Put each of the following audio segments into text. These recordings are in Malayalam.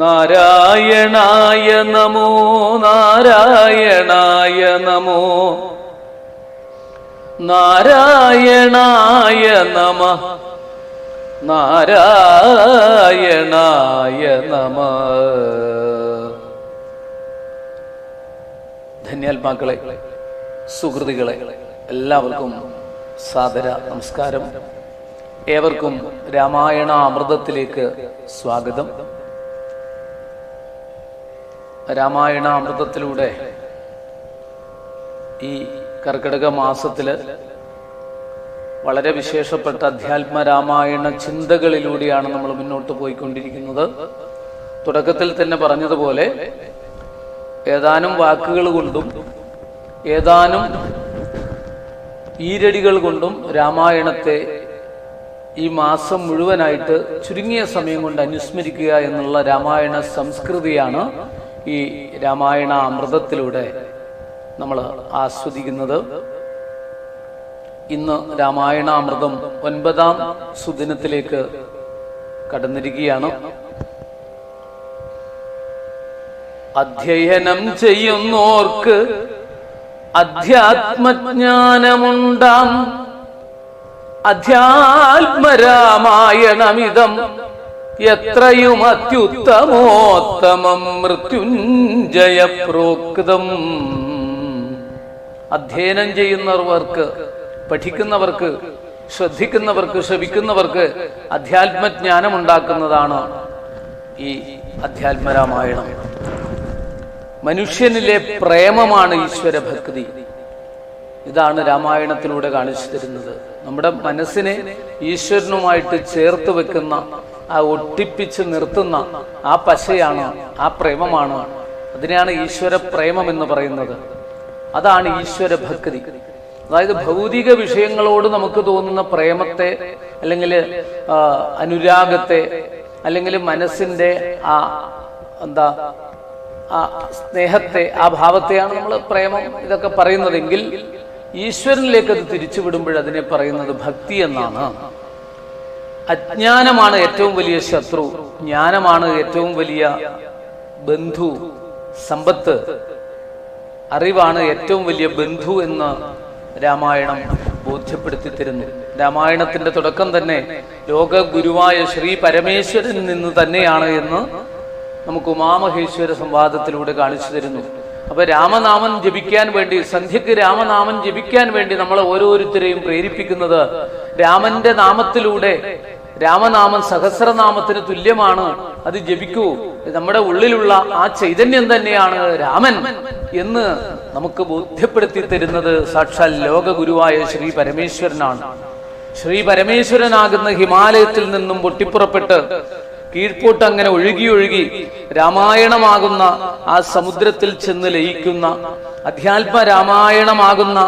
നാരായണായ നമോ നാരായണായ നമോ നാരായണായ നമഃ നാരായണായ നമഃ. ധന്യാത്മാക്കളെ, സുഹൃത്തുക്കളെ, എല്ലാവർക്കും സാദര നമസ്കാരം. ഏവർക്കും രാമായണ അമൃതത്തിലേക്ക് സ്വാഗതം. രാമായണ അമൃതത്തിലൂടെ ഈ കർക്കിടക മാസത്തില് വളരെ വിശേഷപ്പെട്ട അധ്യാത്മ രാമായണ ചിന്തകളിലൂടെയാണ് നമ്മൾ മുന്നോട്ട് പോയിക്കൊണ്ടിരിക്കുന്നത്. തുടക്കത്തിൽ തന്നെ പറഞ്ഞതുപോലെ ഏതാനും വാക്കുകൾ കൊണ്ടും ഏതാനും ഈരടികൾ കൊണ്ടും രാമായണത്തെ ഈ മാസം മുഴുവനായിട്ട് ചുരുങ്ങിയ സമയം കൊണ്ട് അനുസ്മരിക്കുക എന്നുള്ള രാമായണ സംസ്കൃതിയാണ് ഈ രാമായണ അമൃതത്തിലൂടെ നമ്മൾ ആസ്വദിക്കുന്നത്. ഇന്ന് രാമായണ അമൃതം 9ാം സുദിനത്തിലേക്ക് കടന്നിരിക്കുകയാണ്. അധ്യയനം ചെയ്യുന്നോർക്ക് അധ്യാത്മജ്ഞാനമുണ്ടാം, അധ്യാത്മരാമായണമിതം എത്രയും അത്യുത്തമോത്തമം മൃത്യുഞ്ജയ പ്രോക്തം. അധ്യയനം ചെയ്യുന്നവർക്ക്, പഠിക്കുന്നവർക്ക്, ശ്രദ്ധിക്കുന്നവർക്ക്, ശ്രവിക്കുന്നവർക്ക് അധ്യാത്മജ്ഞാനം ഉണ്ടാക്കുന്നതാണ് ഈ അധ്യാത്മരാമായണം. മനുഷ്യനിലെ പ്രേമമാണ് ഈശ്വര ഭക്തി. ഇതാണ് രാമായണത്തിലൂടെ കാണിച്ചു തരുന്നത്. നമ്മുടെ മനസ്സിനെ ഈശ്വരനുമായിട്ട് ചേർത്ത് വെക്കുന്ന, ആ ഒട്ടിപ്പിച്ച് നിർത്തുന്ന ആ പശയാണ്, ആ പ്രേമമാണ്. അതിനെയാണ് ഈശ്വര പ്രേമം എന്ന് പറയുന്നത്. അതാണ് ഈശ്വര ഭക്തി. അതായത് ഭൗതിക വിഷയങ്ങളോട് നമുക്ക് തോന്നുന്ന പ്രേമത്തെ, അല്ലെങ്കിൽ അനുരാഗത്തെ, അല്ലെങ്കിൽ മനസ്സിന്റെ ആ സ്നേഹത്തെ, ആ ഭാവത്തെയാണ് നമ്മൾ പ്രേമം ഇതൊക്കെ പറയുന്നതെങ്കിൽ ഈശ്വരനിലേക്ക് അത് തിരിച്ചുവിടുമ്പോൾ അതിനെ പറയുന്നത് ഭക്തി എന്നാണ്. അജ്ഞാനമാണ് ഏറ്റവും വലിയ ശത്രു, ജ്ഞാനമാണ് ഏറ്റവും വലിയ ബന്ധു. സമ്പത്ത്, അറിവാണ് ഏറ്റവും വലിയ ബന്ധു എന്ന് രാമായണം ബോധ്യപ്പെടുത്തി തരുന്നു. രാമായണത്തിന്റെ തുടക്കം തന്നെ ലോക ഗുരുവായ ശ്രീ പരമേശ്വരനിൽ നിന്ന് തന്നെയാണ് എന്ന് നമുക്ക് ഉമാമഹേശ്വര സംവാദത്തിലൂടെ കാണിച്ചു തരുന്നു. അപ്പൊ രാമനാമം ജപിക്കാൻ വേണ്ടി, സന്ധ്യക്ക് രാമനാമം ജപിക്കാൻ വേണ്ടി നമ്മളെ ഓരോരുത്തരെയും പ്രേരിപ്പിക്കുന്നത് രാമന്റെ നാമത്തിലൂടെ. രാമനാമം സഹസ്രനാമത്തിന് തുല്യമാണ്, അത് ജപിക്കൂ. നമ്മുടെ ഉള്ളിലുള്ള ആ ചൈതന്യം തന്നെയാണ് രാമൻ എന്ന് നമുക്ക് ബോധ്യപ്പെടുത്തി തരുന്നത് സാക്ഷാൽ ലോക ഗുരുവായ ശ്രീ പരമേശ്വരനാണ്. ശ്രീ പരമേശ്വരനാകുന്ന ഹിമാലയത്തിൽ നിന്നും പൊട്ടിപ്പുറപ്പെട്ട് കീഴ്പോട്ട് അങ്ങനെ ഒഴുകി ഒഴുകി രാമായണമാകുന്ന ആ സമുദ്രത്തിൽ ചെന്ന് ലയിക്കുന്ന അധ്യാത്മ രാമായണമാകുന്ന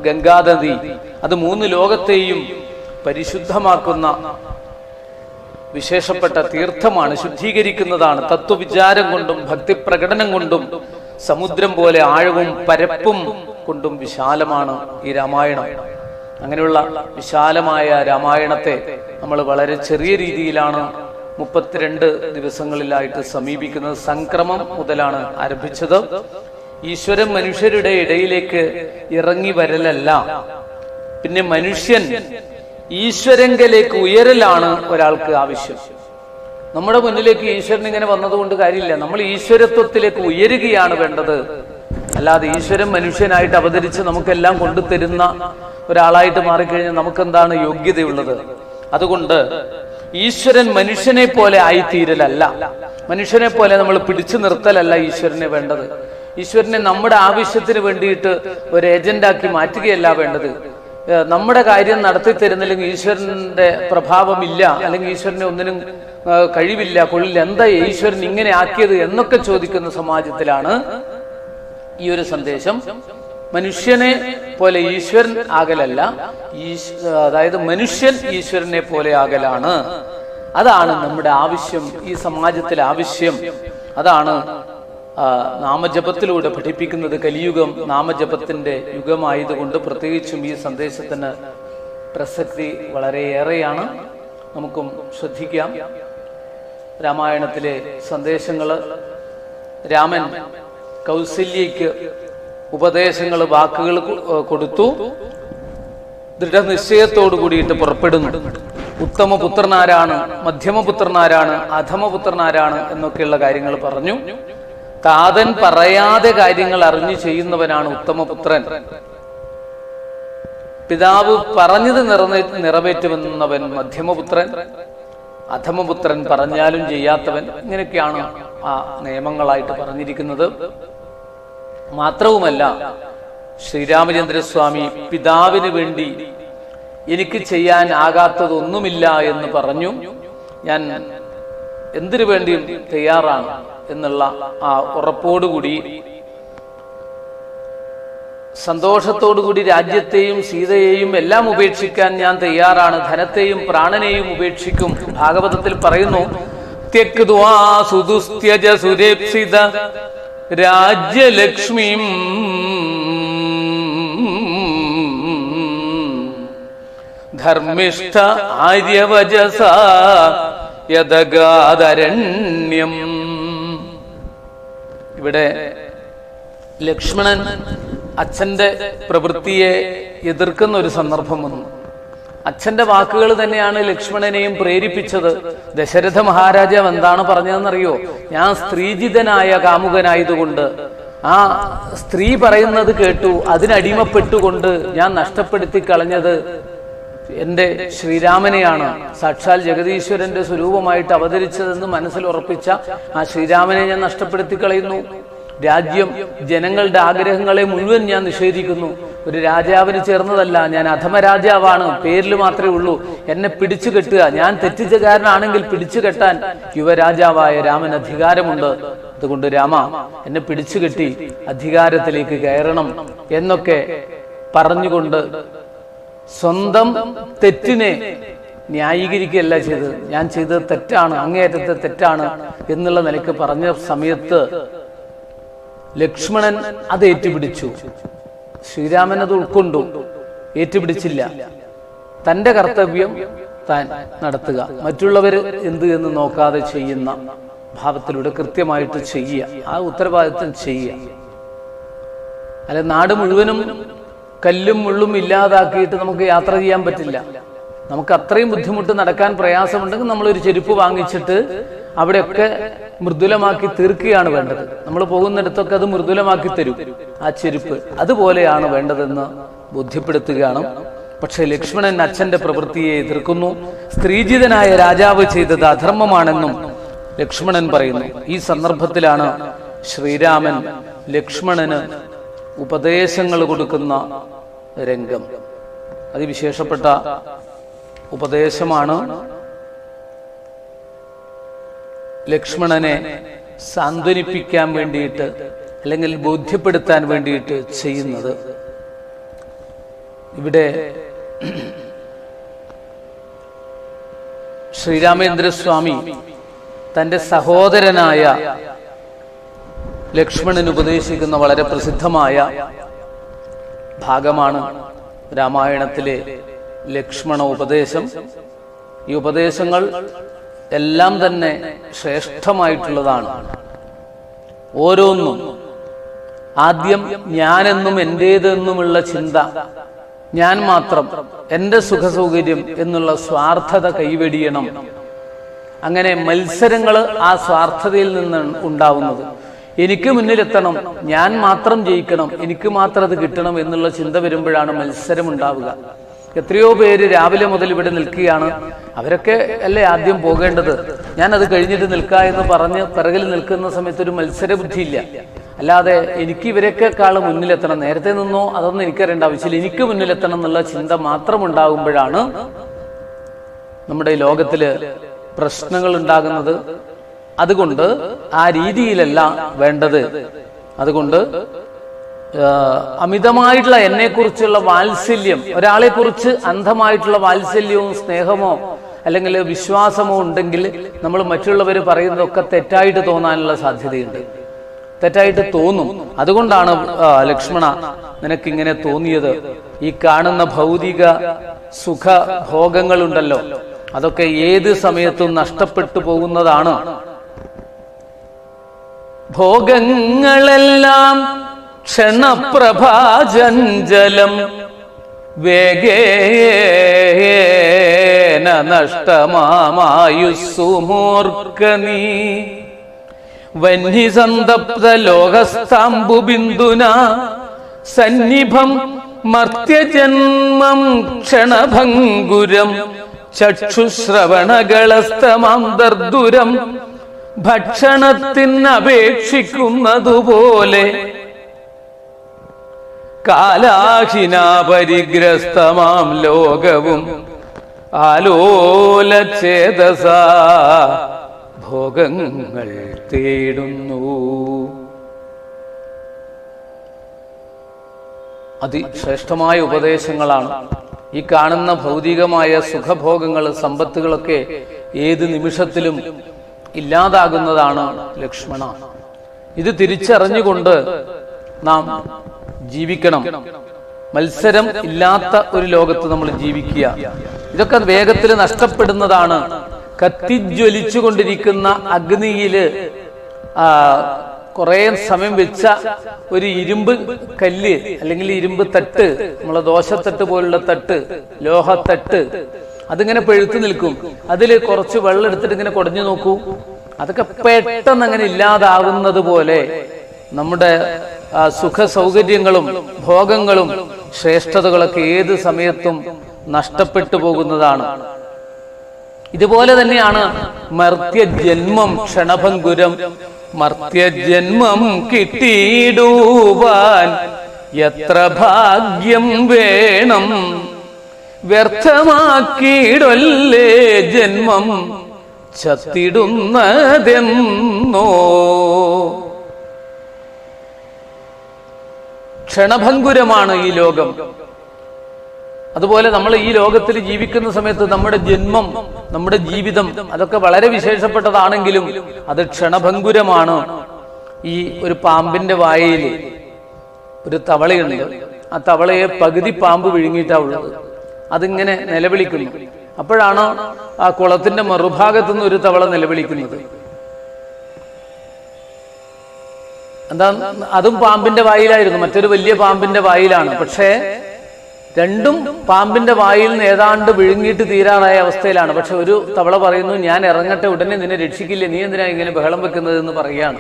ഗംഗാനദി, അത് 3 ലോകത്തെയും പരിശുദ്ധമാക്കുന്ന വിശേഷപ്പെട്ട തീർത്ഥമാണ്, ശുദ്ധീകരിക്കുന്നതാണ്. തത്വവിചാരം കൊണ്ടും ഭക്തി പ്രകടനം കൊണ്ടും സമുദ്രം പോലെ ആഴവും പരപ്പും കൊണ്ടും വിശാലമാണ് ഈ രാമായണം. അങ്ങനെയുള്ള വിശാലമായ രാമായണത്തെ നമ്മൾ വളരെ ചെറിയ രീതിയിലാണ് 32 ദിവസങ്ങളിലായിട്ട് സമീപിക്കുന്നത്. സംക്രമം മുതലാണ് ആരംഭിച്ചത്. ഈശ്വരൻ മനുഷ്യരുടെ ഇടയിലേക്ക് ഇറങ്ങി വരലല്ല, പിന്നെ മനുഷ്യൻ ഈശ്വരങ്കലേക്ക് ഉയരലാണ് ഒരാൾക്ക് ആവശ്യം. നമ്മുടെ മുന്നിലേക്ക് ഈശ്വരൻ ഇങ്ങനെ വന്നതുകൊണ്ട് കാര്യമില്ല. നമ്മൾ ഈശ്വരത്വത്തിലേക്ക് ഉയരുകയാണ് വേണ്ടത്. അല്ലാതെ ഈശ്വരൻ മനുഷ്യനായിട്ട് അവതരിച്ച് നമുക്കെല്ലാം കൊണ്ടുതരുന്ന ഒരാളായിട്ട് മാറിക്കഴിഞ്ഞാൽ നമുക്കെന്താണ് യോഗ്യതയുള്ളത്? അതുകൊണ്ട് ഈശ്വരൻ മനുഷ്യനെ പോലെ ആയിത്തീരലല്ല, മനുഷ്യനെ പോലെ നമ്മൾ പിടിച്ചു നിർത്തലല്ല ഈശ്വരനെ വേണ്ടത്. ഈശ്വരനെ നമ്മുടെ ആവശ്യത്തിന് വേണ്ടിയിട്ട് ഒരു ഏജന്റാക്കി മാറ്റുകയല്ല വേണ്ടത്. നമ്മുടെ കാര്യം നടത്തി തരുന്നില്ലെങ്കിൽ ഈശ്വരന്റെ പ്രഭാവമില്ല, അല്ലെങ്കിൽ ഈശ്വരനെ ഒന്നിനും കഴിവില്ല, കൊള്ളില്ല, എന്താ ഈശ്വരൻ ഇങ്ങനെ ആക്കിയത് എന്നൊക്കെ ചോദിക്കുന്ന സമാജത്തിലാണ് ഈ ഒരു സന്ദേശം. മനുഷ്യനെ പോലെ ഈശ്വരൻ ആകലല്ല, അതായത് മനുഷ്യൻ ഈശ്വരനെ പോലെ ആകലാണ്. അതാണ് നമ്മുടെ ആവശ്യം, ഈ സമാജത്തിലെ ആവശ്യം. അതാണ് നാമജപത്തിലൂടെ പഠിപ്പിക്കുന്നത്. കലിയുഗം നാമജപത്തിന്റെ യുഗമായതുകൊണ്ട് പ്രത്യേകിച്ചും ഈ രാമായണത്തിലെ സന്ദേശങ്ങള്, രാമൻ കൗസല്യയ്ക്ക് ഉപദേശങ്ങൾ, വാക്കുകൾ കൊടുത്തു. ദൃഢനിശ്ചയത്തോടു കൂടിയിട്ട് പുറപ്പെടുന്നു. ഉത്തമപുത്രനാരാണ്, മധ്യമപുത്രനാരാണ്, അധമപുത്രനാരാണ് എന്നൊക്കെയുള്ള കാര്യങ്ങൾ പറഞ്ഞു. താതൻ പറയാതെ കാര്യങ്ങൾ അറിഞ്ഞു ചെയ്യുന്നവനാണ് ഉത്തമപുത്രൻ. പിതാവ് പറഞ്ഞത് നിറവേറ്റുമെന്നവൻ മധ്യമപുത്രൻ, അധമപുത്രൻ പറഞ്ഞാലും ചെയ്യാത്തവൻ. ഇങ്ങനെയൊക്കെയാണ് ആ നിയമങ്ങളായിട്ട് പറഞ്ഞിരിക്കുന്നത്. മാത്രവുമല്ല, ശ്രീരാമചന്ദ്രസ്വാമി പിതാവിന് വേണ്ടി എനിക്ക് ചെയ്യാൻ ആകാത്തതൊന്നുമില്ല എന്ന് പറഞ്ഞു. ഞാൻ എന്തിനു വേണ്ടിയും തയ്യാറാണ് എന്നുള്ള ആ ഉറപ്പോടുകൂടി, സന്തോഷത്തോടുകൂടി രാജ്യത്തെയും സീതയെയും എല്ലാം ഉപേക്ഷിക്കാൻ ഞാൻ തയ്യാറാണ്, ധനത്തെയും പ്രാണനെയും ഉപേക്ഷിക്കും. ഭാഗവതത്തിൽ പറയുന്നു, ത്യക്ത്വാ സുദുസ്ത്യജ സുരേപ്സിത രാജ്യലക്ഷ്മീം ധർമ്മിഷ്ഠ ആര്യവജസ യദഗാദരണ്യം. ഇവിടെ ലക്ഷ്മണൻ അച്ഛന്റെ പ്രവൃത്തിയെ എതിർക്കുന്ന ഒരു സന്ദർഭം വന്നു. അച്ഛന്റെ വാക്കുകൾ തന്നെയാണ് ലക്ഷ്മണനെയും പ്രേരിപ്പിച്ചത്. ദശരഥ മഹാരാജാവ് എന്താണ് പറഞ്ഞതെന്നറിയോ? ഞാൻ സ്ത്രീജിതനായ കാമുകനായതുകൊണ്ട്, ആ സ്ത്രീ പറയുന്നത് കേട്ടു, അതിനടിമപ്പെട്ടുകൊണ്ട് ഞാൻ നഷ്ടപ്പെടുത്തി കളഞ്ഞത് എന്റെ ശ്രീരാമനെയാണ്. സാക്ഷാൽ ജഗദീശ്വരന്റെ സ്വരൂപമായിട്ട് അവതരിച്ചതെന്ന് മനസ്സിൽ ഉറപ്പിച്ച ആ ശ്രീരാമനെ ഞാൻ നഷ്ടപ്പെടുത്തി കളയുന്നു. രാജ്യം, ജനങ്ങളുടെ ആഗ്രഹങ്ങളെ മുഴുവൻ ഞാൻ നിഷേധിക്കുന്നു. ഒരു രാജാവിന് ചേർന്നതല്ല, ഞാൻ അധമരാജാവാണ്, പേരിൽ മാത്രമേ ഉള്ളൂ. എന്നെ പിടിച്ചു കെട്ടുക, ഞാൻ തെറ്റിച്ചകാരനാണെങ്കിൽ പിടിച്ചു കെട്ടാൻ യുവരാജാവായ രാമൻ അധികാരമുണ്ട്. അതുകൊണ്ട് രാമ, എന്നെ പിടിച്ചു കെട്ടി അധികാരത്തിലേക്ക് കയറണം എന്നൊക്കെ പറഞ്ഞുകൊണ്ട് സ്വന്തം തെറ്റിനെ ന്യായീകരിക്കുകയല്ല ചെയ്തത്. ഞാൻ ചെയ്തത് തെറ്റാണ്, അങ്ങേയറ്റത്തെ തെറ്റാണ് എന്നുള്ള നിലയ്ക്ക് പറഞ്ഞ സമയത്ത് ലക്ഷ്മണൻ അത് ഏറ്റുപിടിച്ചു. ശ്രീരാമൻ അത് ഉൾക്കൊണ്ടു, ഏറ്റുപിടിച്ചില്ല. തന്റെ കർത്തവ്യം താൻ നടത്തുക, മറ്റുള്ളവർ എന്ത് എന്ന് നോക്കാതെ ചെയ്യുന്ന ഭാവത്തിലൂടെ കൃത്യമായിട്ട് ചെയ്യുക, ആ ഉത്തരവാദിത്വം ചെയ്യുക. അല്ല, നാട് മുഴുവനും കല്ലും മുള്ളും ഇല്ലാതാക്കിയിട്ട് നമുക്ക് യാത്ര ചെയ്യാൻ പറ്റില്ല. നമുക്ക് അത്രയും ബുദ്ധിമുട്ട്, നടക്കാൻ പ്രയാസമുണ്ടെങ്കിൽ നമ്മളൊരു ചെരുപ്പ് വാങ്ങിച്ചിട്ട് അവിടെയൊക്കെ മൃദുലമാക്കി തീർക്കുകയാണ് വേണ്ടത്. നമ്മൾ പോകുന്നിടത്തൊക്കെ അത് മൃദുലമാക്കി തരും ആ ചെരുപ്പ്. അതുപോലെയാണ് വേണ്ടതെന്ന് ബോധ്യപ്പെടുത്തുകയാണ്. പക്ഷെ ലക്ഷ്മണൻ അച്ഛന്റെ പ്രവൃത്തിയെ എതിർക്കുന്നു. സ്ത്രീജിതനായ രാജാവ് ചെയ്തത് അധർമ്മമാണെന്നും ലക്ഷ്മണൻ പറയുന്നു. ഈ സന്ദർഭത്തിലാണ് ശ്രീരാമൻ ലക്ഷ്മണന് ഉപദേശങ്ങൾ കൊടുക്കുന്ന രംഗം. അതിവിശേഷപ്പെട്ട ഉപദേശമാണ്. ലക്ഷ്മണനെ സാന്ത്വനിപ്പിക്കാൻ വേണ്ടിയിട്ട്, അല്ലെങ്കിൽ ബോധ്യപ്പെടുത്താൻ വേണ്ടിയിട്ട് ചെയ്യുന്നത്. ഇവിടെ ശ്രീരാമചന്ദ്രസ്വാമി തന്റെ സഹോദരനായ ലക്ഷ്മണന് ഉപദേശിക്കുന്ന വളരെ പ്രസിദ്ധമായ ഭാഗമാണ് രാമായണത്തിലെ ലക്ഷ്മണ ഉപദേശം. ഈ ഉപദേശങ്ങൾ എല്ലാം തന്നെ ശ്രേഷ്ഠമായിട്ടുള്ളതാണ്. ഓരോന്നും ആദ്യം ഞാനെന്നും എന്റേതെന്നുമുള്ള ചിന്ത, ഞാൻ മാത്രം, എന്റെ സുഖസൗകര്യം എന്നുള്ള സ്വാർത്ഥത കൈവെടിയണം. അങ്ങനെ മത്സരങ്ങൾ ആ സ്വാർത്ഥതയിൽ നിന്ന് ഉണ്ടാവുന്നത്. എനിക്ക് മുന്നിലെത്തണം, ഞാൻ മാത്രം ജയിക്കണം, എനിക്ക് മാത്രം അത് കിട്ടണം എന്നുള്ള ചിന്ത വരുമ്പോഴാണ് മത്സരം ഉണ്ടാവുക. എത്രയോ പേര് രാവിലെ മുതൽ ഇവിടെ നിൽക്കുകയാണ്. അവരൊക്കെ അല്ലേ ആദ്യം പോകേണ്ടത്. ഞാൻ അത് കഴിഞ്ഞിട്ട് നിൽക്കുക എന്ന് പറഞ്ഞ് പിറകിൽ നിൽക്കുന്ന സമയത്ത് ഒരു മത്സര ബുദ്ധിയില്ല. അല്ലാതെ എനിക്ക് ഇവരെക്കാളും മുന്നിലെത്തണം, നേരത്തെ നിന്നോ അതൊന്നും എനിക്കറിയേണ്ട ആവശ്യമില്ല, എനിക്ക് മുന്നിലെത്തണം എന്നുള്ള ചിന്ത മാത്രം ഉണ്ടാകുമ്പോഴാണ് നമ്മുടെ ലോകത്തില് പ്രശ്നങ്ങൾ ഉണ്ടാകുന്നത്. അതുകൊണ്ട് ആ രീതിയിലല്ല വേണ്ടത്. അതുകൊണ്ട് അമിതമായിട്ടുള്ള എന്നെ കുറിച്ചുള്ള വാത്സല്യം, ഒരാളെ കുറിച്ച് അന്ധമായിട്ടുള്ള വാത്സല്യവും സ്നേഹമോ അല്ലെങ്കിൽ വിശ്വാസമോ ഉണ്ടെങ്കിൽ നമ്മൾ മറ്റുള്ളവർ പറയുന്നതൊക്കെ തെറ്റായിട്ട് തോന്നാനുള്ള സാധ്യതയുണ്ട്, തെറ്റായിട്ട് തോന്നും. അതുകൊണ്ടാണ് ലക്ഷ്മണ നിനക്കിങ്ങനെ തോന്നിയത്. ഈ കാണുന്ന ഭൗതിക സുഖ ഭോഗങ്ങളുണ്ടല്ലോ, അതൊക്കെ ഏത് സമയത്തും നഷ്ടപ്പെട്ടു പോകുന്നതാണ്. ഭോഗങ്ങളെല്ലാം ക്ഷണപ്രഭാചഞ്ചലം വേഗേന നഷ്ടമായുസ്സുമോർക്കനീ വന്യസന്തപ്ത ലോകസ്താംബുബിന്ദുന സന്നിഭം മർത്യജന്മം ക്ഷണഭംഗുരം ചക്ഷുശ്രവണകളസ്തമാം ദർദുരം ഭക്ഷണത്തിനപേക്ഷിക്കുന്നതുപോലെ കാലാഹിനാപരിഗ്രസ്തമാം ലോകവും ആലോലചേതസാ ഭോഗങ്ങൾ തേടുന്നു. അതിശ്രേഷ്ഠമായ ഉപദേശങ്ങളാണ്. ഈ കാണുന്ന ഭൗതികമായ സുഖഭോഗങ്ങൾ, സമ്പത്തുകളൊക്കെ ഏത് നിമിഷത്തിലും ഇല്ലാതാകുന്നതാണ് ലക്ഷ്മണ. ഇത് തിരിച്ചറിഞ്ഞുകൊണ്ട് നാം ജീവിക്കണം. മത്സരം ഇല്ലാത്ത ഒരു ലോകത്ത് നമ്മൾ ജീവിക്കുക. ഇതൊക്കെ വേഗത്തിൽ നഷ്ടപ്പെടുന്നതാണ്. കത്തിജ്വലിച്ചുകൊണ്ടിരിക്കുന്ന അഗ്നിയില് കുറെ സമയം വെച്ച ഒരു ഇരുമ്പ് കല്ല് അല്ലെങ്കിൽ ഇരുമ്പ് തട്ട്, നമ്മളെ ദോശത്തട്ട് പോലുള്ള തട്ട്, ലോഹത്തട്ട്, അതിങ്ങനെ പെഴുത്തു നിൽക്കും. അതിൽ കുറച്ച് വെള്ളം എടുത്തിട്ട് ഇങ്ങനെ കുടഞ്ഞു നോക്കൂ, അതൊക്കെ പെട്ടെന്ന് അങ്ങനെ ഇല്ലാതാവുന്നത് പോലെ നമ്മുടെ സുഖ സൗകര്യങ്ങളും ഭോഗങ്ങളും ശ്രേഷ്ഠതകളൊക്കെ ഏത് സമയത്തും നഷ്ടപ്പെട്ടു പോകുന്നതാണ്. ഇതുപോലെ തന്നെയാണ് മർത്യജന്മം ക്ഷണഭംഗുരം. മർത്യജന്മം കിട്ടിയിടുവാൻ എത്ര ഭാഗ്യം വേണം, വ്യർത്ഥമാക്കിയിടല്ലേ ജന്മം ചത്തിടുന്നതെന്നോ. ക്ഷണഭംഗുരമാണ് ഈ ലോകം. അതുപോലെ നമ്മൾ ഈ ലോകത്തിൽ ജീവിക്കുന്ന സമയത്ത് നമ്മുടെ ജന്മം, നമ്മുടെ ജീവിതം, അതൊക്കെ വളരെ വിശേഷപ്പെട്ടതാണെങ്കിലും അത് ക്ഷണഭംഗുരമാണ്. ഈ ഒരു പാമ്പിന്റെ വായയിൽ ഒരു തവളയുണ്ട്. ആ തവളയെ പകുതി പാമ്പ് വിഴുങ്ങിയിട്ടാ ഉള്ളത്. അതിങ്ങനെ നിലവിളിക്കുന്നു. അപ്പോഴാണ് ആ കുളത്തിന്റെ മറുഭാഗത്തുനിന്ന് ഒരു തവള നിലവിളിക്കുന്നത്. എന്താ, അതും പാമ്പിന്റെ വായിലായിരുന്നു, മറ്റൊരു വലിയ പാമ്പിന്റെ വായിലാണ്. പക്ഷേ രണ്ടും പാമ്പിന്റെ വായിൽ നിന്ന് ഏതാണ്ട് വിഴുങ്ങിയിട്ട് തീരാറായ അവസ്ഥയിലാണ്. പക്ഷെ ഒരു തവള പറയുന്നു, ഞാൻ ഇറങ്ങട്ടെ, ഉടനെ നിന്നെ രക്ഷിക്കില്ലേ, നീ എന്തിനാ ഇങ്ങനെ ബഹളം വെക്കുന്നത് എന്ന് പറയുകയാണ്.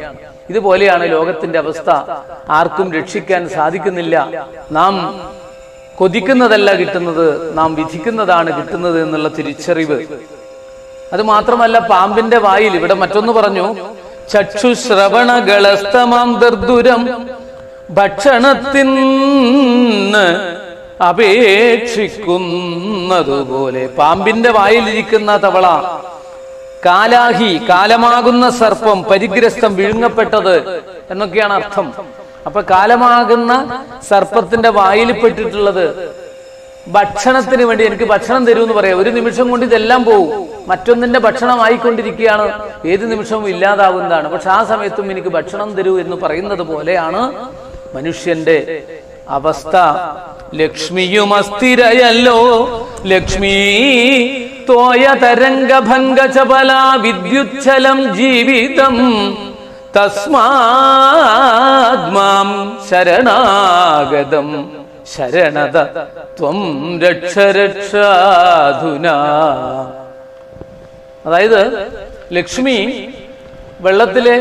ഇതുപോലെയാണ് ലോകത്തിന്റെ അവസ്ഥ. ആർക്കും രക്ഷിക്കാൻ സാധിക്കുന്നില്ല. നാം കൊതിക്കുന്നതല്ല കിട്ടുന്നത്, നാം വിധിക്കുന്നതാണ് കിട്ടുന്നത് എന്നുള്ള തിരിച്ചറിവ്. അത് മാത്രമല്ല, പാമ്പിന്റെ വായിൽ ഇവിടെ മറ്റൊന്ന് പറഞ്ഞു, ചക്ഷുശ്രവണകളസ്തമാം ദർദുരം ഭക്ഷണത്തിന് അപേക്ഷിക്കുന്നതുപോലെ. പാമ്പിന്റെ വായിലിരിക്കുന്ന തവള, കാലാഹി കാലമാകുന്ന സർപ്പം, പരിഗ്രസ്തം വിഴുങ്ങപ്പെട്ടത് എന്നൊക്കെയാണ് അർത്ഥം. അപ്പൊ കാലമാകുന്ന സർപ്പത്തിന്റെ വായിൽ പെട്ടിട്ടുള്ളത് ഭക്ഷണത്തിന് വേണ്ടി എനിക്ക് ഭക്ഷണം തരൂ എന്ന് പറയാം. ഒരു നിമിഷം കൊണ്ട് ഇതെല്ലാം പോകും. മറ്റൊന്നിന്റെ ഭക്ഷണം ആയിക്കൊണ്ടിരിക്കുകയാണ്, ഏത് നിമിഷവും ഇല്ലാതാവുന്നതാണ്. പക്ഷെ ആ സമയത്തും എനിക്ക് ഭക്ഷണം തരൂ എന്ന് പറയുന്നത് പോലെയാണ് മനുഷ്യന്റെ അവസ്ഥ. ലക്ഷ്മിയും അസ്ഥിരയല്ലോ, ലക്ഷ്മീ തോയ തരംഗഭംഗ ചപല വിദ്യുച്ഛലം ജീവിതം, തസ്മാത്മാം ശരണാഗതം ശരണത ത്വം രക്ഷ രക്ഷാധുനാ. അതായത് ലക്ഷ്മി വെള്ളത്തിലെ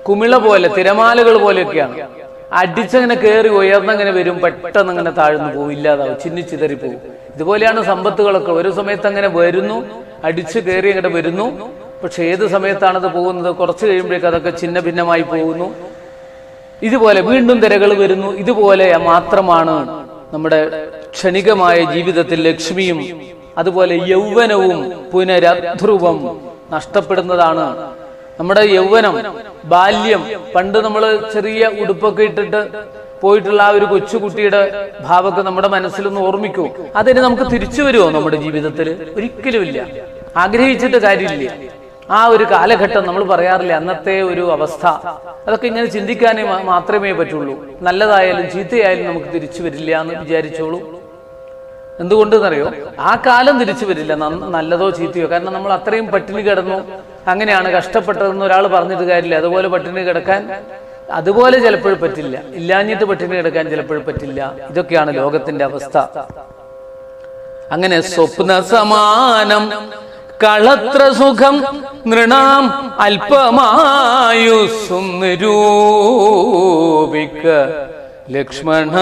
കുമിള പോലെ, തിരമാലകൾ പോലെയൊക്കെയാണ്. അടിച്ചങ്ങനെ കയറി ഉയർന്നങ്ങനെ വരും, പെട്ടെന്ന് അങ്ങനെ താഴ്ന്നു പോകും, ഇല്ലാതാവും, ചിന്നിച്ചിതറി പോകും. ഇതുപോലെയാണ് സമ്പത്തുകളൊക്കെ. ഒരു സമയത്ത് അങ്ങനെ വരുന്നു, അടിച്ചു കയറി അങ്ങനെ വരുന്നു. പക്ഷെ ഏത് സമയത്താണത് പോകുന്നത്? കുറച്ച് കഴിയുമ്പോഴേക്ക് അതൊക്കെ ഛിന്ന ഭിന്നമായി പോകുന്നു. ഇതുപോലെ വീണ്ടും തിരകൾ വരുന്നു. ഇതുപോലെ മാത്രമാണ് നമ്മുടെ ക്ഷണികമായ ജീവിതത്തിൽ ലക്ഷ്മിയും അതുപോലെ യൗവനവും പുനരധ്രുവം നഷ്ടപ്പെടുന്നതാണ്. നമ്മുടെ യൗവനം, ബാല്യം, പണ്ട് നമ്മൾ ചെറിയ ഉടുപ്പൊക്കെ ഇട്ടിട്ട് പോയിട്ടുള്ള ആ ഒരു കൊച്ചുകുട്ടിയുടെ ഭാവമൊക്കെ നമ്മുടെ മനസ്സിലൊന്ന് ഓർമ്മിക്കൂ. അതിന് നമുക്ക് തിരിച്ചു വരുമോ നമ്മുടെ ജീവിതത്തിൽ? ഒരിക്കലുമില്ല. ആഗ്രഹിച്ചിട്ട് കാര്യമില്ല. ആ ഒരു കാലഘട്ടം നമ്മൾ പറയാറില്ല, അന്നത്തെ ഒരു അവസ്ഥ, അതൊക്കെ ഇങ്ങനെ ചിന്തിക്കാനേ മാത്രമേ പറ്റുള്ളൂ. നല്ലതായാലും ചീത്തയായാലും നമുക്ക് തിരിച്ചു വരില്ല എന്ന് വിചാരിച്ചോളൂ. എന്തുകൊണ്ടെന്നറിയോ? ആ കാലം തിരിച്ചു വരില്ല, നല്ലതോ ചീത്തയോ. കാരണം നമ്മൾ അത്രയും പട്ടിണി കിടന്നു, അങ്ങനെയാണ് കഷ്ടപ്പെട്ടതെന്ന് ഒരാൾ പറഞ്ഞിട്ട് കാര്യമില്ല. അതുപോലെ പട്ടിണി കിടക്കാൻ അതുപോലെ ചിലപ്പോൾ പറ്റില്ല, ഇല്ലാഞ്ഞിട്ട് പട്ടിണി കിടക്കാൻ ചിലപ്പോൾ പറ്റില്ല. ഇതൊക്കെയാണ് ലോകത്തിന്റെ അവസ്ഥ. അങ്ങനെ സ്വപ്ന സമാനം കളത്ര സുഖം നൃണാം അല്പമായുസ്സും നിരൂപിക്ക ലക്ഷ്മണ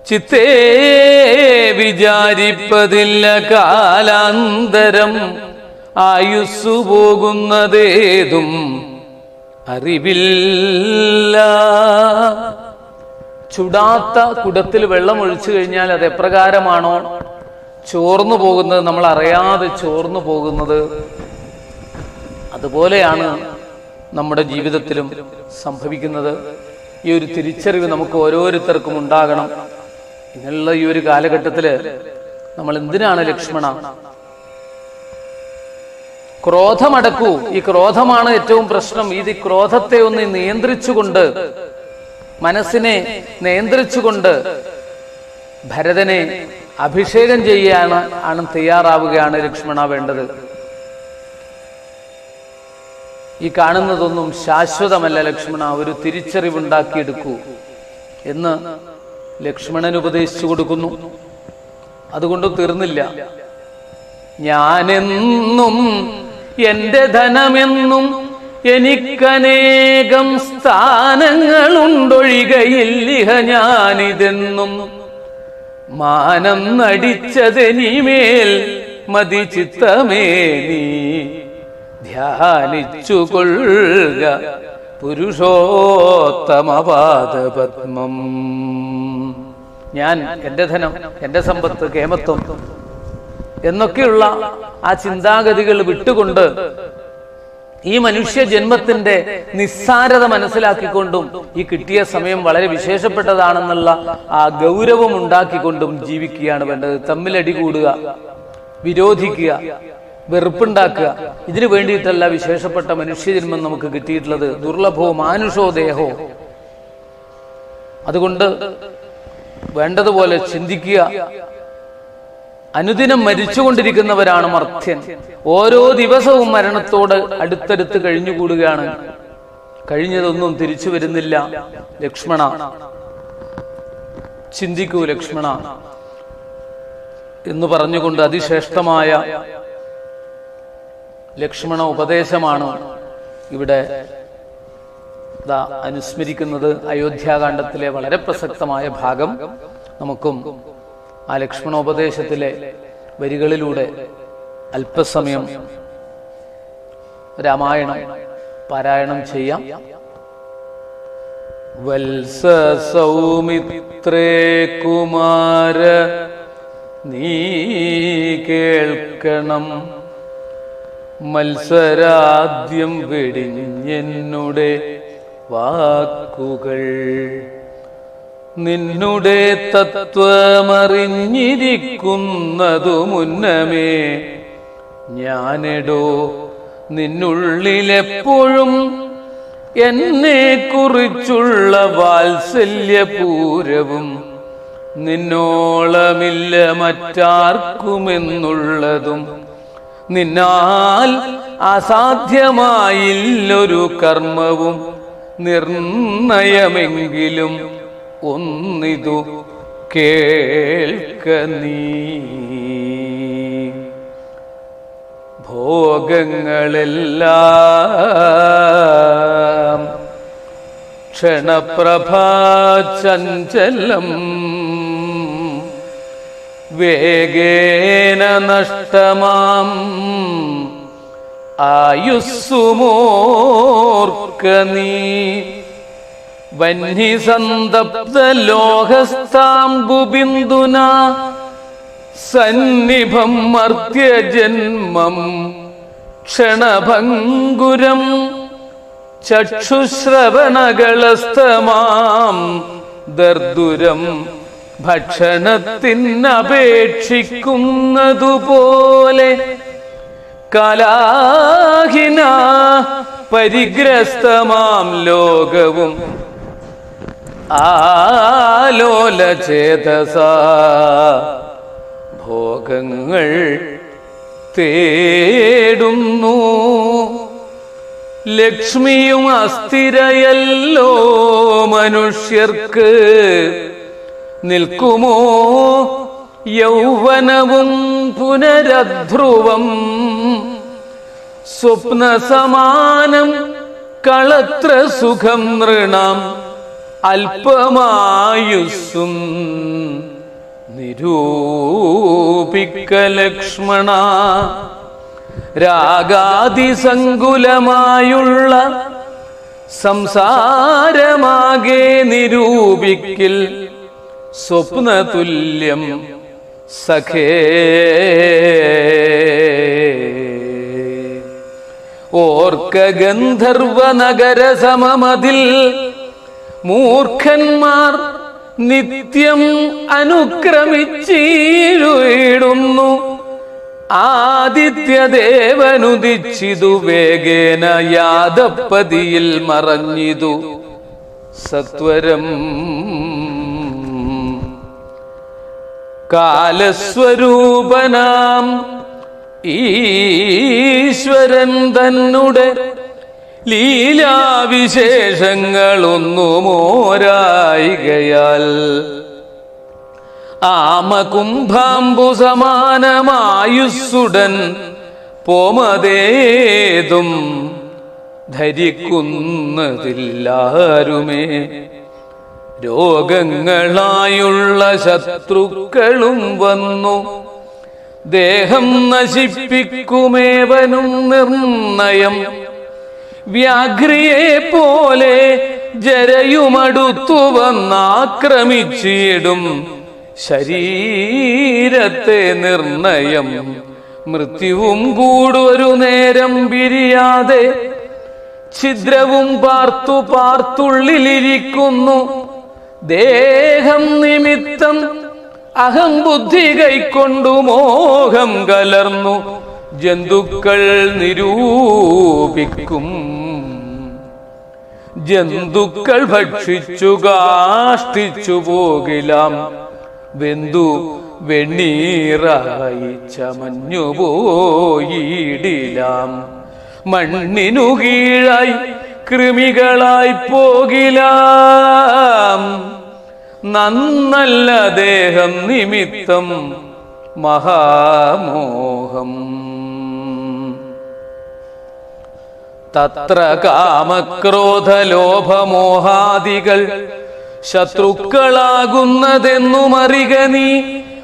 ചിത്തേ വിചാരിപ്പതില്ല കാലാന്തരം ആയുസ്സു പോകുന്നതേതും അറിവില്ല. ചുടാത്ത കുടത്തിൽ വെള്ളം ഒഴിച്ചു കഴിഞ്ഞാൽ അത് എപ്രകാരമാണോ ചോർന്നു പോകുന്നത്, നമ്മൾ അറിയാതെ ചോർന്നു പോകുന്നത്, അതുപോലെയാണ് നമ്മുടെ ജീവിതത്തിലും സംഭവിക്കുന്നത്. ഈ ഒരു തിരിച്ചറിവ് നമുക്ക് ഓരോരുത്തർക്കും ഉണ്ടാകണം. ഇങ്ങനെയുള്ള ഈ ഒരു കാലഘട്ടത്തില് നമ്മൾ എന്തിനാണ് ലക്ഷ്മണ? ക്രോധമടക്കൂ. ഈ ക്രോധമാണ് ഏറ്റവും പ്രശ്നം. ഈ ക്രോധത്തെ ഒന്ന് നിയന്ത്രിച്ചുകൊണ്ട്, മനസ്സിനെ നിയന്ത്രിച്ചുകൊണ്ട് ഭരതനെ അഭിഷേകം ആണ് തയ്യാറാവുകയാണ് ലക്ഷ്മണ വേണ്ടത്. ഈ കാണുന്നതൊന്നും ശാശ്വതമല്ല ലക്ഷ്മണ, ഒരു തിരിച്ചറിവുണ്ടാക്കിയെടുക്കൂ എന്ന് ലക്ഷ്മണൻ ഉപദേശിച്ചു കൊടുക്കുന്നു. അതുകൊണ്ട് തീർന്നില്ല. ഞാനെന്നും എന്റെ ധനമെന്നും എനിക്കനേകം സ്ഥാനങ്ങളുണ്ടൊഴികയില്ലിഹ ഞാനിതെന്നും മാനം നടിച്ചതെനിമേൽ മതി ചിത്തമേ നീ ധ്യാനിച്ചുകൊള്ളുക പുരുഷോത്തമപാദപത്മം. ഞാൻ എന്റെ ധനം, എന്റെ സമ്പത്ത്, കേമത്വം എന്നൊക്കെയുള്ള ആ ചിന്താഗതികൾ വിട്ടുകൊണ്ട് ഈ മനുഷ്യ ജന്മത്തിന്റെ നിസ്സാരത മനസ്സിലാക്കിക്കൊണ്ടും ഈ കിട്ടിയ സമയം വളരെ വിശേഷപ്പെട്ടതാണെന്നുള്ള ആ ഗൗരവം ഉണ്ടാക്കിക്കൊണ്ടും ജീവിക്കുകയാണ് വേണ്ടത്. തമ്മിലടി കൂടുക, വിരോധിക്കുക, വെറുപ്പുണ്ടാക്കുക, ഇതിനു വേണ്ടിയിട്ടല്ല വിശേഷപ്പെട്ട മനുഷ്യജന്മം നമുക്ക് കിട്ടിയിട്ടുള്ളത്. ദുർലഭോ മാനുഷോ ദേഹോ. അതുകൊണ്ട് വേണ്ടതുപോലെ ചിന്തിക്കുക. അനുദിനം മരിച്ചുകൊണ്ടിരിക്കുന്നവരാണ് മർത്യൻ. ഓരോ ദിവസവും മരണത്തോട് അടുത്തടുത്ത് കഴിഞ്ഞുകൂടുകയാണ്. കഴിഞ്ഞതൊന്നും തിരിച്ചു വരുന്നില്ല. ലക്ഷ്മണ ചിന്തിക്കൂ ലക്ഷ്മണ എന്ന് പറഞ്ഞുകൊണ്ട് അതിശ്രേഷ്ഠമായ ലക്ഷ്മണ ഉപദേശമാണ് ഇവിടെ അനുസ്മരിക്കുന്നത്. അയോധ്യാകാന്ഡത്തിലെ വളരെ പ്രസക്തമായ ഭാഗം നമുക്കും ആ ലക്ഷ്മണോപദേശത്തിലെ വരികളിലൂടെ അല്പസമയം രാമായണം പാരായണം ചെയ്യാം. വത്സ സൗമിത്രേ കുമാര നീ കേൾക്കണം, മത്സരാദ്യം വെടിഞ്ഞെന്നുടെ വാക്കുകൾ. നിന്നുടെ തത്വമറിഞ്ഞിരിക്കുന്നതു മുന്നമേ ഞാനെടോ നിന്നുള്ളിലെപ്പോഴും എന്നെ കുറിച്ചുള്ള വാത്സല്യപൂരവും നിന്നോളമില്ല മറ്റാർക്കുമെന്നുള്ളതും നിന്നാൽ അസാധ്യമായില്ലൊരു കർമ്മവും നിർണയമെങ്കിലും ഒന്നിതു കേൾക്ക നീ. ഭോഗങ്ങളെല്ലാം ക്ഷണപ്രഭാചഞ്ചലം വേഗേന നഷ്ടമാം ആയുസ്സുമോർക്ക നീ. വന്യസന്തപ്ത ലോകസ്ഥാംബുബിന്ദുന സന്നിഭം മർത്യജന്മം ക്ഷണഭംഗുരം ചക്ഷുശ്രവണകളസ്തമാം ദർദുരം ഭക്ഷണത്തിനപേക്ഷിക്കുന്നതുപോലെ കലാഹിന പരിഗ്രസ്തമാം ലോകവും ചേതസ ഭോഗങ്ങൾ തേടുന്നു. ലക്ഷ്മിയും അസ്ഥിരയല്ലോ മനുഷ്യർക്ക്, നിൽക്കുമോ യൗവനവും പുനരധ്രുവം. സ്വപ്നസമാനം കളത്ര സുഖം നൃണാം, അല്പമായുസ്സും നിരൂപിക്ക ലക്ഷ്മണ. രാഗാതിസങ്കുലമായുള്ള സംസാരമാകെ നിരൂപിക്കിൽ സ്വപ്നതുല്യം സഖേ. ഓർക്ക ഗന്ധർവ നഗര സമമതിൽ മൂർഖന്മാർ നിത്യം അനുക്രമിച്ചിടുന്നു. ആദിത്യദേവനുദിച്ചിതു വേഗേന യാദപ്പതിയിൽ മറഞ്ഞിതു സത്വരം. കാലസ്വരൂപനാം ഈശ്വരൻ തന്നെ ലീലാവിശേഷങ്ങളൊന്നുമോരായികയാൽ ആമകുംഭാംബു സമാനമായുസ്സുടൻ പോമതേതും ധരിക്കുന്നതില്ലാരുമേ. രോഗങ്ങളായുള്ള ശത്രുക്കളും വന്നു ദേഹം നശിപ്പിക്കുമേവനും നിർണയം. വ്യാഘ്രിയെ പോലെ ജരയുമടുത്തു വന്നാക്രമിച്ചിടും ശരീരത്തെ നിർണയം. മൃത്യുവും കൂടൊരു നേരം പിരിയാതെ ഛിദ്രവും പാർത്തു പാർത്തുള്ളിലിരിക്കുന്നു. ദേഹം നിമിത്തം അഹം ബുദ്ധി കൈക്കൊണ്ടു മോഹം കലർന്നു ജന്തുക്കൾ നിരൂപിക്കും. ജന്തുക്കൾ ഭക്ഷിച്ചു കാഷ്ടിച്ചു പോകിലാം, വെന്തു വെണ്ണീറായി ചമഞ്ഞുപോയിടിലാം. മണ്ണിനു കീഴായി കൃമികളായി പോകിലാം. നന്നല്ല ദേഹം നിമിത്തം മഹാമോഹം. തത്ര കാമക്രോധലോഭമോഹാദികൾ ശത്രുക്കളാകുന്നതെന്നുമറിക നീ.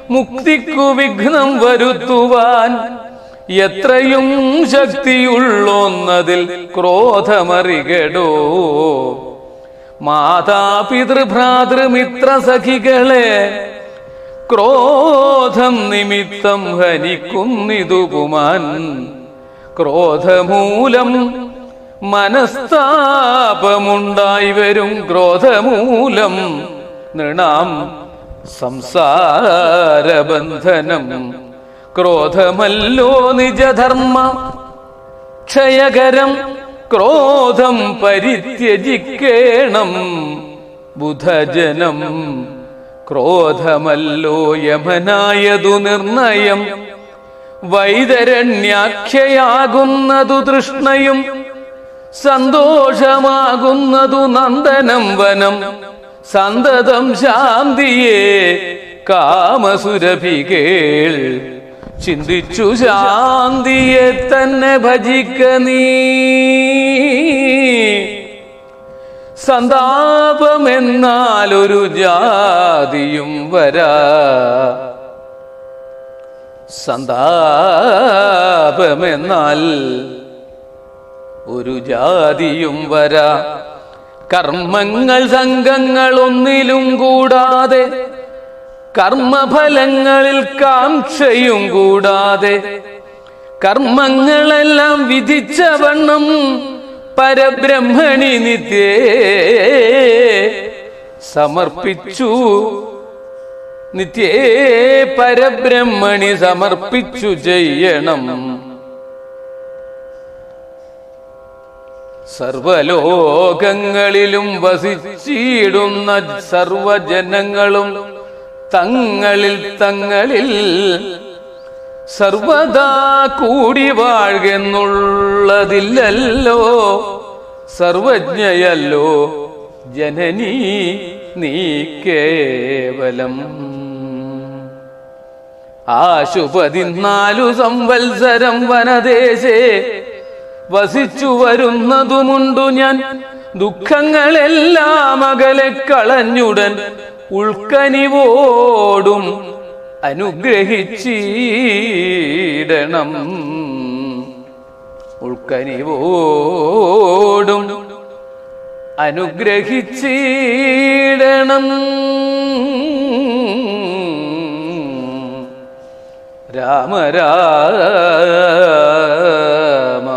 മുക്തിക്കു വിഘ്നം വരുത്തുവാൻ എത്രയും ശക്തിയുള്ളൊന്നതിൽ ക്രോധമറികടോ. മാതാപിതൃഭ്രാതൃമിത്ര സഖികളെ ക്രോധം നിമിത്തം ഹനിക്കുന്നിതു പുമാൻ. ക്രോധമൂലം മനസ്താപമുണ്ടായി വരും, ക്രോധമൂലം നൃണാം സംസാരബന്ധനം. ക്രോധമല്ലോ നിജധർമ്മ ക്ഷയകരം, ക്രോധം പരിത്യജിക്കേണം ബുധജനം. ക്രോധമല്ലോ യമനായതു നിർണയം, വൈതരണ്യാഖ്യയാകുന്നതു തൃഷ്ണയും സന്തോഷമാകുന്നതു നന്ദനം വനം. സന്തതം ശാന്തിയെ കാമസുരഭികേൾ, ചിന്തിച്ചു ശാന്തിയെ തന്നെ ഭജിക്ക നീ. സന്താപമെന്നാൽ ഒരു ജാതിയും വരാ, സന്താപമെന്നാൽ ഒരു ജാതിയും വരാ. കർമ്മങ്ങൾ സംഘങ്ങൾ ഒന്നിലും കൂടാതെ, കർമ്മഫലങ്ങളിൽ കാംക്ഷയും കൂടാതെ, കർമ്മങ്ങളെല്ലാം വിധിച്ച വണ്ണം പരബ്രഹ്മണി നിത്യേ സമർപ്പിച്ചു. നിത്യേ പരബ്രഹ്മണി സമർപ്പിച്ചു ചെയ്യണം. സർവലോകങ്ങളിലും വസിച്ചിടുന്ന സർവജനങ്ങളും തങ്ങളിൽ തങ്ങളിൽ സർവദാ കൂടി വാഴുന്നുള്ളതില്ലല്ലോ. സർവജ്ഞയല്ലോ ജനനീ നീ കേവലം. 14 സംവത്സരം വനദേശേ വസിച്ചു വരുന്നതുമുണ്ടു ഞാൻ. ദുഃഖങ്ങളെല്ലാം അകലെ കളഞ്ഞുടൻ ഉൾക്കനിവോടും അനുഗ്രഹിച്ചിടണം. ഉൾക്കനിവോടും അനുഗ്രഹിച്ചിടണം. രാമ രാമ.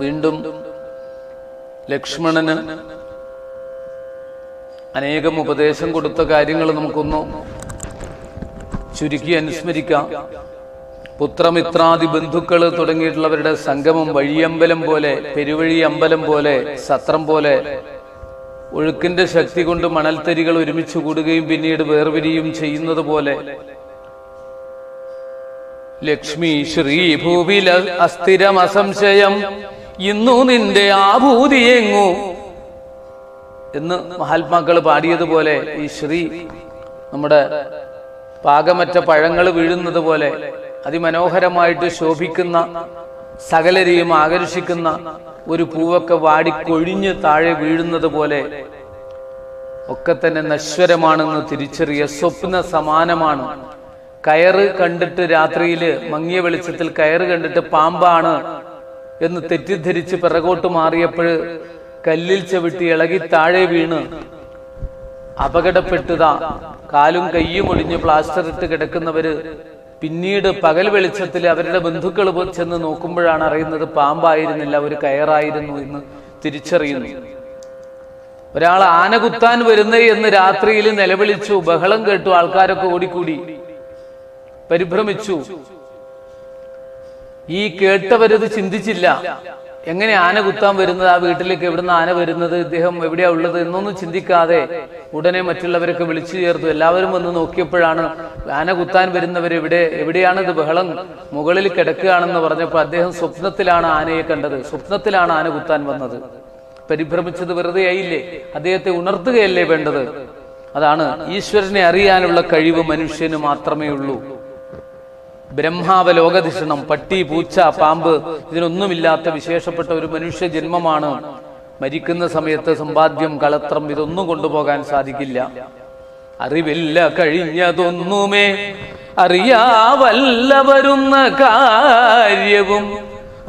വീണ്ടും ലക്ഷ്മണന് അനേകം ഉപദേശം കൊടുത്ത കാര്യങ്ങൾ നമുക്കൊന്ന് ചുരുക്കി അനുസ്മരിക്കാം. പുത്രമിത്രാദി ബന്ധുക്കൾ തുടങ്ങിയിട്ടുള്ളവരുടെ സംഗമം വഴിയമ്പലം പോലെ, പെരുവഴി അമ്പലം പോലെ, സത്രം പോലെ ഒഴുക്കിന്റെ ശക്തി കൊണ്ട് മണൽത്തരികൾ ഒരുമിച്ച് കൂടുകയും പിന്നീട് വേർപിരിയും ചെയ്യുന്നത് പോലെ ലക്ഷ്മി ശ്രീഭൂവിൽ അസ്ഥിരം അസംശയം ഇന്നു നിന്റെ ആഭൂതിയെങ്ങു എന്ന് മഹാത്മാക്കൾ പാടിയതുപോലെ ഈ ശ്രീ നമ്മുടെ പാകമറ്റ പഴങ്ങൾ വീഴുന്നത് പോലെ അതിമനോഹരമായിട്ട് ശോഭിക്കുന്ന സകലരെയും ആകർഷിക്കുന്ന ഒരു പൂവൊക്കെ വാടിക്കൊഴിഞ്ഞ് താഴെ വീഴുന്നത് പോലെ ഒക്കെ തന്നെ നശ്വരമാണെന്ന് തിരിച്ചറിയ സ്വപ്ന സമാനമാണ്. കയറ് കണ്ടിട്ട് രാത്രിയില് മങ്ങിയ വെളിച്ചത്തിൽ കയറ് കണ്ടിട്ട് പാമ്പാണ് എന്ന് തെറ്റിദ്ധരിച്ച് പിറകോട്ട് മാറിയപ്പോൾ കല്ലിൽ ചവിട്ടി ഇളകി താഴെ വീണ് അപകടപ്പെട്ടുതാ കാലും കയ്യും ഒടിഞ്ഞ് പ്ലാസ്റ്റർ ഇട്ട് കിടക്കുന്നവര് പിന്നീട് പകൽ വെളിച്ചത്തിൽ അവരുടെ ബന്ധുക്കൾ ചെന്ന് നോക്കുമ്പോഴാണ് അറിയുന്നത് പാമ്പായിരുന്നില്ല, ഒരു കയറായിരുന്നു എന്ന് തിരിച്ചറിയുന്നു. ഒരാൾ ആന കുത്താൻ വരുന്നേ എന്ന് രാത്രിയിൽ നിലവിളിച്ചു, ബഹളം കേട്ടു, ആൾക്കാരൊക്കെ ഓടിക്കൂടി പരിഭ്രമിച്ചു. ഈ കേട്ടവരത് ചിന്തിച്ചില്ല. എങ്ങനെ ആന കുത്താൻ വരുന്നത്, ആ വീട്ടിലേക്ക് എവിടുന്ന് ആന വരുന്നത്, ഇദ്ദേഹം എവിടെയാ ഉള്ളത് എന്നൊന്നും ചിന്തിക്കാതെ ഉടനെ മറ്റുള്ളവരൊക്കെ വിളിച്ചു ചേർത്തു. എല്ലാവരും വന്ന് നോക്കിയപ്പോഴാണ് ആന കുത്താൻ വരുന്നവർ എവിടെയാണിത് ബഹളം, മുകളിൽ കിടക്കുകയാണെന്ന് പറഞ്ഞപ്പോൾ അദ്ദേഹം സ്വപ്നത്തിലാണ് ആനയെ കണ്ടത്, സ്വപ്നത്തിലാണ് ആന കുത്താൻ വന്നത്. പരിഭ്രമിച്ചത് വെറുതെ ആയില്ലേ? അദ്ദേഹത്തെ ഉണർത്തുകയല്ലേ വേണ്ടത്? അതാണ് ഈശ്വരനെ അറിയാനുള്ള കഴിവ് മനുഷ്യന് മാത്രമേ ഉള്ളൂ. ബ്രഹ്മാവലോകധിഷണം, പട്ടി, പൂച്ച, പാമ്പ് ഇതിനൊന്നുമില്ലാത്ത വിശേഷപ്പെട്ട ഒരു മനുഷ്യ ജന്മമാണ്. മരിക്കുന്ന സമയത്ത് സമ്പാദ്യം, കളത്രം ഇതൊന്നും കൊണ്ടുപോകാൻ സാധിക്കില്ല. അറിവില്ല കഴിഞ്ഞതൊന്നുമേ അറിയാവല്ല വരുന്ന കാര്യവും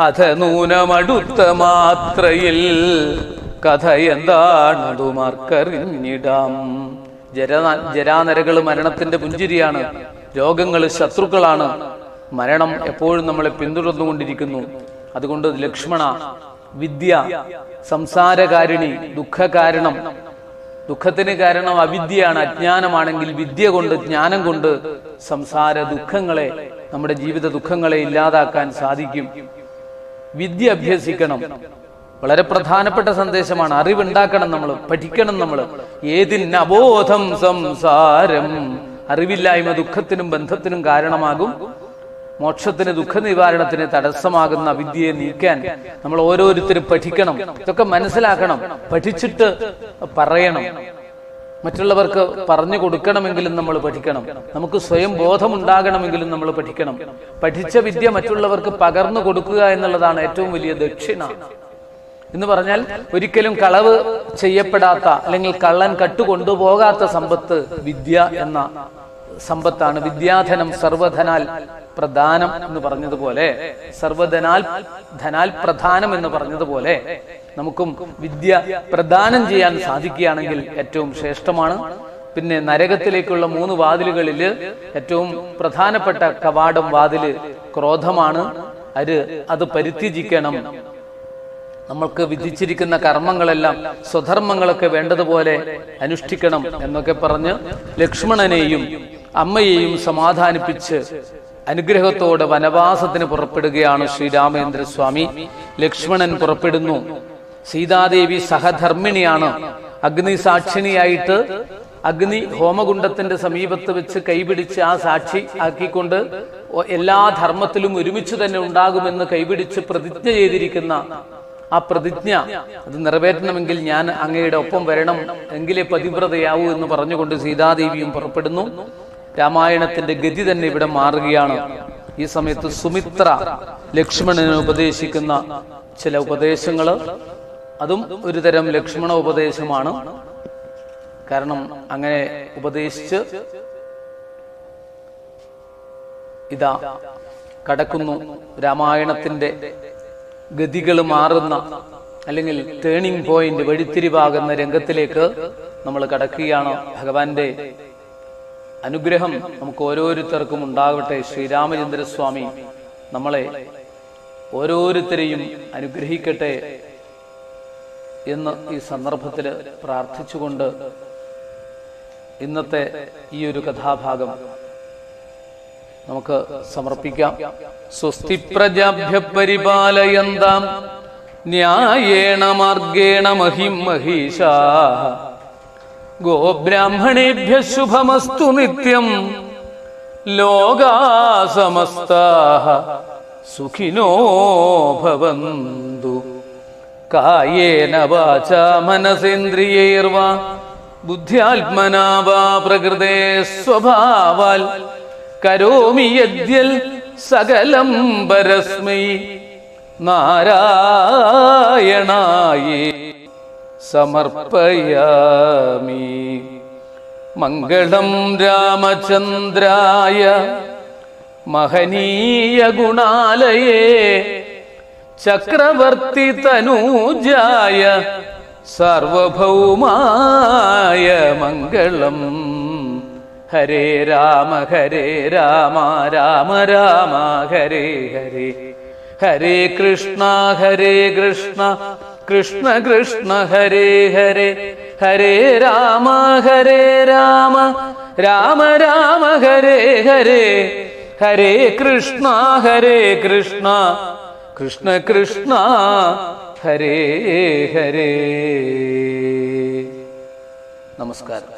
അധ നൂനമടുത്ത മാത്രയിൽ കഥ എന്താണതുമാർക്കറിഞ്ഞിടാം. ജരാനരകൾ മരണത്തിന്റെ പുഞ്ചിരിയാണ്, രോഗങ്ങൾ ശത്രുക്കളാണ്, മരണം എപ്പോഴും നമ്മളെ പിന്തുടർന്നുകൊണ്ടിരിക്കുന്നു. അതുകൊണ്ട് ലക്ഷ്മണ, വിദ്യ സംസാരകാരിണി, ദുഃഖകാരണം, ദുഃഖത്തിന് കാരണം അവിദ്യയാണ്. അജ്ഞാനമാണെങ്കിൽ വിദ്യ കൊണ്ട്, ജ്ഞാനം കൊണ്ട് സംസാര ദുഃഖങ്ങളെ, നമ്മുടെ ജീവിത ദുഃഖങ്ങളെ ഇല്ലാതാക്കാൻ സാധിക്കും. വിദ്യ അഭ്യസിക്കണം, വളരെ പ്രധാനപ്പെട്ട സന്ദേശമാണ്. അറിവുണ്ടാക്കണം, നമ്മൾ പഠിക്കണം. നമ്മൾ ഏതിന് അബോധം സംസാരം, അറിവില്ലായ്മ ദുഃഖത്തിനും ബന്ധത്തിനും കാരണമാകും. മോക്ഷത്തിന്, ദുഃഖ നിവാരണത്തിന് തടസ്സമാകുന്ന അവിദ്യയെ നീക്കാൻ നമ്മൾ ഓരോരുത്തരും പഠിക്കണം. ഇതൊക്കെ മനസ്സിലാക്കണം, പഠിച്ചിട്ട് പറയണം. മറ്റുള്ളവർക്ക് പറഞ്ഞു കൊടുക്കണമെങ്കിലും നമ്മൾ പഠിക്കണം. നമുക്ക് സ്വയം ബോധമുണ്ടാകണമെങ്കിലും നമ്മൾ പഠിക്കണം. പഠിച്ച വിദ്യ മറ്റുള്ളവർക്ക് പകർന്നു കൊടുക്കുക എന്നുള്ളതാണ് ഏറ്റവും വലിയ ദക്ഷിണ. എന്ന് പറഞ്ഞാൽ ഒരിക്കലും കളവ് ചെയ്യപ്പെടാത്ത, അല്ലെങ്കിൽ കള്ളൻ കട്ടുകൊണ്ടുപോകാത്ത സമ്പത്ത് വിദ്യ എന്ന സമ്പത്താണ്. വിദ്യാധനം സർവധനാൽ പ്രധാനം എന്ന് പറഞ്ഞതുപോലെ, ധനാൽ പ്രധാനം എന്ന് പറഞ്ഞതുപോലെ നമുക്കും വിദ്യ പ്രദാനം ചെയ്യാൻ സാധിക്കുകയാണെങ്കിൽ ഏറ്റവും ശ്രേഷ്ഠമാണ്. പിന്നെ നരകത്തിലേക്കുള്ള 3 വാതിലുകളിൽ ഏറ്റവും പ്രധാനപ്പെട്ട കവാടം, വാതില് ക്രോധമാണ്. അത് പരിത്യജിക്കണം. നമ്മൾക്ക് വിധിച്ചിരിക്കുന്ന കർമ്മങ്ങളെല്ലാം, സ്വധർമ്മങ്ങളൊക്കെ വേണ്ടതുപോലെ അനുഷ്ഠിക്കണം എന്നൊക്കെ പറഞ്ഞ് ലക്ഷ്മണനെയും അമ്മയെയും സമാധാനിപ്പിച്ച് അനുഗ്രഹത്തോടെ വനവാസത്തിന് പുറപ്പെടുകയാണ് ശ്രീരാമചന്ദ്രസ്വാമി. ലക്ഷ്മണൻ പുറപ്പെടുന്നു. സീതാദേവി സഹധർമ്മിണിയാണ്. അഗ്നി സാക്ഷിണിയായിട്ട് അഗ്നി ഹോമകുണ്ഡത്തിന്റെ സമീപത്ത് വെച്ച് കൈപിടിച്ച് ആ സാക്ഷി ആക്കിക്കൊണ്ട് എല്ലാ ധർമ്മത്തിലും ഒരുമിച്ച് തന്നെ ഉണ്ടാകുമെന്ന് കൈപിടിച്ച് പ്രതിജ്ഞ ചെയ്തിരിക്കുന്ന ആ പ്രതിജ്ഞ അത് നിറവേറ്റണമെങ്കിൽ ഞാൻ അങ്ങയുടെ ഒപ്പം വരണം, എങ്കിലേ പതിവ്രതയാവൂ എന്ന് പറഞ്ഞുകൊണ്ട് സീതാദേവിയും പുറപ്പെടുന്നു. രാമായണത്തിന്റെ ഗതി തന്നെ ഇവിടെ മാറുകയാണ്. ഈ സമയത്ത് സുമിത്ര ലക്ഷ്മണന് ഉപദേശിക്കുന്ന ചില ഉപദേശങ്ങള്, അതും ഒരു തരം ലക്ഷ്മണ ഉപദേശമാണ്. കാരണം അങ്ങനെ ഉപദേശിച്ച് ഇതാ കടക്കുന്നു. രാമായണത്തിന്റെ ഗതികൾ മാറുന്ന അല്ലെങ്കിൽ ടേണിംഗ് പോയിന്റ്, വഴിത്തിരിവാകുന്ന രംഗത്തിലേക്ക് നമ്മൾ കടക്കുകയാണ്. ഭഗവാന്റെ അനുഗ്രഹം നമുക്ക് ഓരോരുത്തർക്കും ഉണ്ടാകട്ടെ. ശ്രീരാമചന്ദ്രസ്വാമി നമ്മളെ ഓരോരുത്തരെയും അനുഗ്രഹിക്കട്ടെ എന്ന് ഈ സന്ദർഭത്തിൽ പ്രാർത്ഥിച്ചുകൊണ്ട് ഇന്നത്തെ ഈ ഒരു കഥാഭാഗം നമുക്ക് സമർപ്പിക്കാം. സ്വസ്തി പ്രജാഭ്യ പരിപാലയന്താം ന്യായേണ മാർഗേണ മഹിം മഹീഷാഃ ഗോബ്രാഹ്മണേഭ്യഃ ശുഭമസ്തു നിത്യം ലോകാഃ സമസ്താഃ സുഖിനോ ഭവന്തു. കായേന വാചാ മനസേന്ദ്രിയൈർവാ ബുദ്ധ്യാത്മനാ വാ പ്രകൃതേ സ്വഭാവാൽ കരോമി യദ്യൽ സകലം പരസ്മൈ നാരായണായേ സമർപ്പയാമി. മംഗളം രാമചന്ദ്രായ മഹനീയ ഗുണാലയേ ചക്രവർത്തി തനൂജായ സാർവഭൗമായ മംഗളം. ഹരേ രാമ രാമ രാമ ഹരേ ഹരേ. ഹരേ കൃഷ്ണ കൃഷ്ണ കൃഷ്ണ ഹരേ ഹരേ. ഹരേ രാമ രാമ രാമ ഹരേ ഹരേ. ഹരേ കൃഷ്ണ കൃഷ്ണ കൃഷ്ണ ഹരേ ഹരേ. നമസ്കാരം.